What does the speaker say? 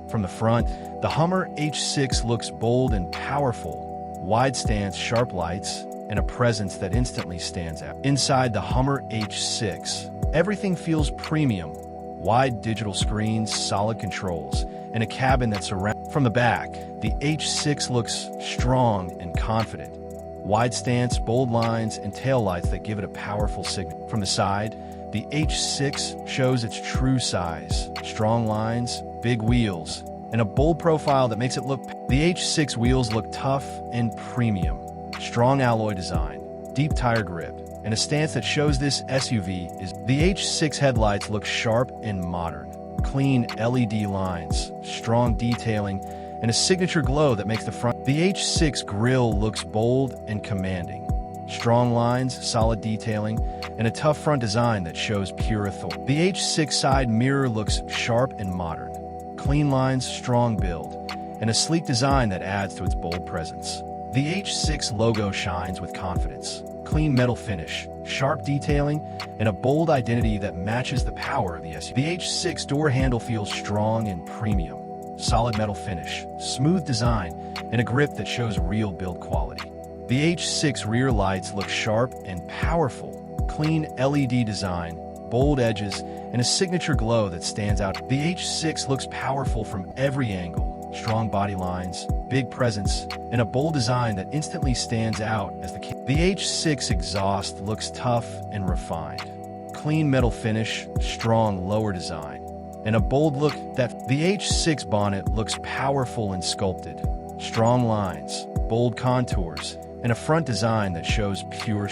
From the front, the Hummer H6 looks bold and powerful. Wide stance, sharp lights, and a presence that instantly stands out. Inside the Hummer H6, everything feels premium. Wide digital screens, solid controls, and a cabin that surrounds. From the back, the H6 looks strong and confident. Wide stance, bold lines, and taillights that give it a powerful signal. From the side, the H6 shows its true size. Strong lines, big wheels, and a bold profile that makes it look. The H6 wheels look tough and premium. Strong alloy design, deep tire grip, and a stance that shows this SUV is. The H6 headlights look sharp and modern. Clean LED lines, strong detailing, and a signature glow that makes the front. The H6 grille looks bold and commanding. Strong lines, solid detailing, and a tough front design that shows pure authority. The H6 side mirror looks sharp and modern. Clean lines, strong build, and a sleek design that adds to its bold presence. The H6 logo shines with confidence. Clean metal finish, sharp detailing, and a bold identity that matches the power of the SUV. The H6 door handle feels strong and premium. Solid metal finish, smooth design, and a grip that shows real build quality. The H6 rear lights look sharp and powerful. Clean LED design, bold edges, and a signature glow that stands out. The H6 looks powerful from every angle. Strong body lines, big presence, and a bold design that instantly stands out as the H6 exhaust looks tough and refined. Clean metal finish, strong lower design, and a bold look that. The H6 bonnet looks powerful and sculpted. Strong lines, bold contours, and a front design that shows pure.